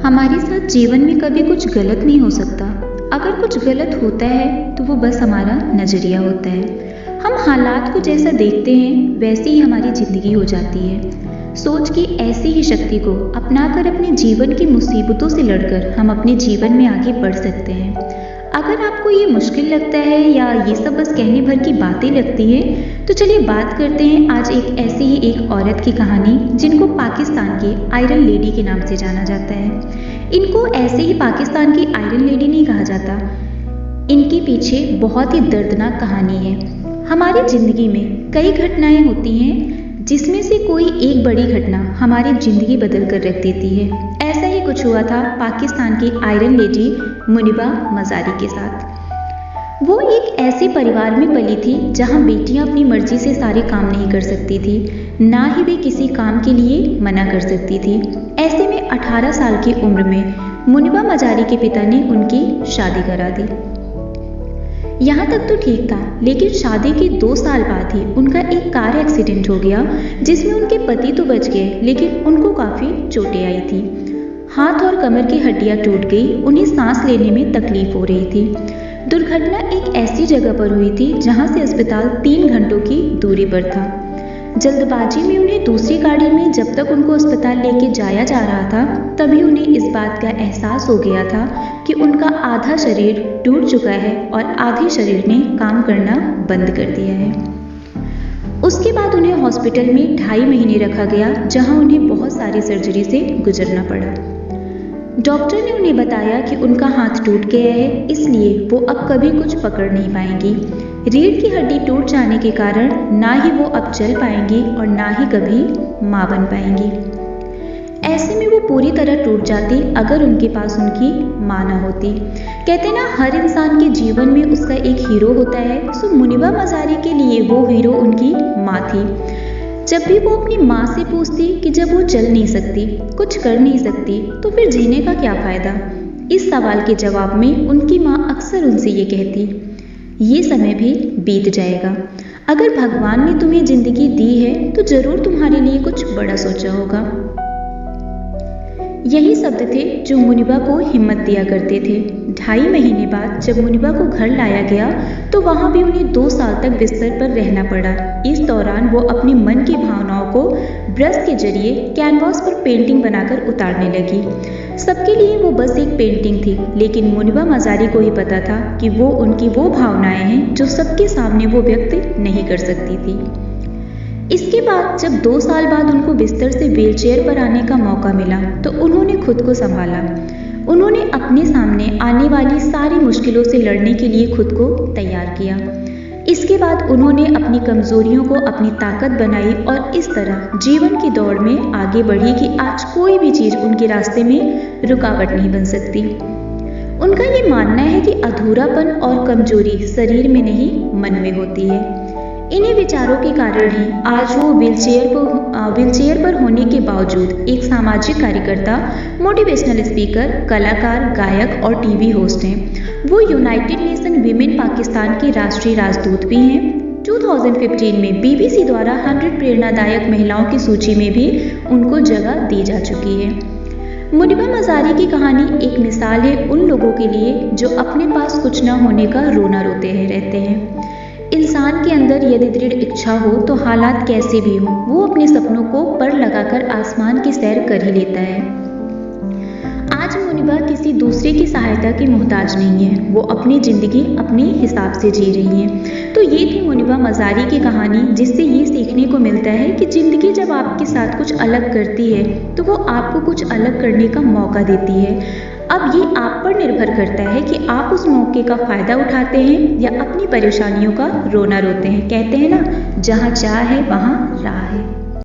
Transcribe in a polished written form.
हमारे साथ जीवन में कभी कुछ गलत नहीं हो सकता। अगर कुछ गलत होता है तो वो बस हमारा नज़रिया होता है। हम हालात को जैसा देखते हैं वैसी ही हमारी ज़िंदगी हो जाती है। सोच की ऐसी ही शक्ति को अपनाकर अपने जीवन की मुसीबतों से लड़कर हम अपने जीवन में आगे बढ़ सकते हैं। अगर आपको ये मुश्किल लगता है या ये सब बस कहने भर की बातें लगती हैं, तो चलिए बात करते हैं आज एक ऐसी ही एक औरत की कहानी जिनको पाकिस्तान की आयरन लेडी के नाम से जाना जाता है। इनको ऐसे ही पाकिस्तान की आयरन लेडी नहीं कहा जाता, इनके पीछे बहुत ही दर्दनाक कहानी है। हमारी ज़िंदगी में कई घटनाएं होती हैं जिसमें से कोई एक बड़ी घटना हमारी ज़िंदगी बदल कर रख देती है। ऐसा ही कुछ हुआ था पाकिस्तान की आयरन लेडी मुनिबा मज़ारी के साथ। वो एक ऐसे परिवार में पली थी जहां बेटियां अपनी मर्जी से सारे काम नहीं कर सकती थी, ना ही वे किसी काम के लिए मना कर सकती थी। ऐसे में 18 साल की उम्र में मुनिबा मज़ारी के पिता ने उनकी शादी करा दी। यहाँ तक तो ठीक था, लेकिन शादी के 2 साल बाद ही उनका एक कार एक्सीडेंट हो गया जिसमें उनके पति तो बच गए लेकिन उनको काफ़ी चोटें आई थी। हाथ और कमर की हड्डियां टूट गई, उन्हें सांस लेने में तकलीफ हो रही थी। दुर्घटना एक ऐसी जगह पर हुई थी जहां से अस्पताल 3 घंटों की दूरी पर था। जल्दबाजी में उन्हें दूसरी गाड़ी में जब तक उनको अस्पताल लेके जाया जा रहा था तभी उन्हें इस बात का एहसास हो गया था कि उनका आधा शरीर टूट चुका है और आधे शरीर ने काम करना बंद कर दिया है। उसके बाद उन्हें हॉस्पिटल में 2.5 महीने रखा गया जहां उन्हें बहुत सारी सर्जरी से गुजरना पड़ा। डॉक्टर ने उन्हें बताया कि उनका हाथ टूट गया है, इसलिए वो अब कभी कुछ पकड़ नहीं पाएंगी। रीढ़ की हड्डी टूट जाने के कारण ना ही वो अब चल पाएंगी और ना ही कभी माँ बन पाएंगी। ऐसे में वो पूरी तरह टूट जाती अगर उनके पास उनकी माँ ना होती। कहते ना, हर इंसान के जीवन में उसका एक हीरो होता है। सो मुनिबा मज़ारी के लिए वो हीरो उनकी माँ थी। जब भी वो अपनी माँ से पूछती कि जब वो चल नहीं सकती, कुछ कर नहीं सकती, तो फिर जीने का क्या फ़ायदा, इस सवाल के जवाब में उनकी माँ अक्सर उनसे ये कहती, ये समय भी बीत जाएगा। अगर भगवान ने तुम्हें ज़िंदगी दी है तो ज़रूर तुम्हारे लिए कुछ बड़ा सोचा होगा। यही शब्द थे जो मुनिबा को हिम्मत दिया करते थे। 2.5 महीने बाद जब मुनिबा को घर लाया गया तो वहाँ भी उन्हें 2 साल तक बिस्तर पर रहना पड़ा। इस दौरान वो अपने मन की भावनाओं को ब्रश के जरिए कैनवास पर पेंटिंग बनाकर उतारने लगी। सबके लिए वो बस एक पेंटिंग थी, लेकिन मुनिबा मज़ारी को ही पता था कि वो उनकी वो भावनाएं हैं जो सबके सामने वो व्यक्त नहीं कर सकती थी। इसके बाद जब 2 साल बाद उनको बिस्तर से व्हीलचेयर पर आने का मौका मिला तो उन्होंने खुद को संभाला। उन्होंने अपने सामने आने वाली सारी मुश्किलों से लड़ने के लिए खुद को तैयार किया। इसके बाद उन्होंने अपनी कमजोरियों को अपनी ताकत बनाई और इस तरह जीवन की दौड़ में आगे बढ़ी कि आज कोई भी चीज़ उनके रास्ते में रुकावट नहीं बन सकती। उनका ये मानना है कि अधूरापन और कमजोरी शरीर में नहीं, मन में होती है। इन्हीं विचारों के कारण ही आज वो व्हीलचेयर पर होने के बावजूद एक सामाजिक कार्यकर्ता, मोटिवेशनल स्पीकर, कलाकार, गायक और टीवी होस्ट हैं। वो यूनाइटेड नेशन वीमेन पाकिस्तान की राष्ट्रीय राजदूत भी हैं। 2015 में BBC द्वारा 100 प्रेरणादायक महिलाओं की सूची में भी उनको जगह दी जा चुकी है। मुनिबा मज़ारी की कहानी एक मिसाल है उन लोगों के लिए जो अपने पास कुछ न होने का रोना रोते रहते हैं। इंसान के अंदर यदि दृढ़ इच्छा हो तो हालात कैसे भी हो, वो अपने सपनों को पर लगाकर आसमान की सैर कर ही लेता है। आज मुनिबा किसी दूसरे की सहायता की मोहताज नहीं है, वो अपनी ज़िंदगी अपने हिसाब से जी रही हैं। तो ये थी मुनिबा मज़ारी की कहानी, जिससे ये सीखने को मिलता है कि ज़िंदगी जब आपके साथ कुछ अलग करती है तो वो आपको कुछ अलग करने का मौका देती है। अब ये आप पर निर्भर करता है कि आप उस मौके का फ़ायदा उठाते हैं या अपनी परेशानियों का रोना रोते हैं। कहते हैं ना, जहाँ चाह है वहाँ राह है।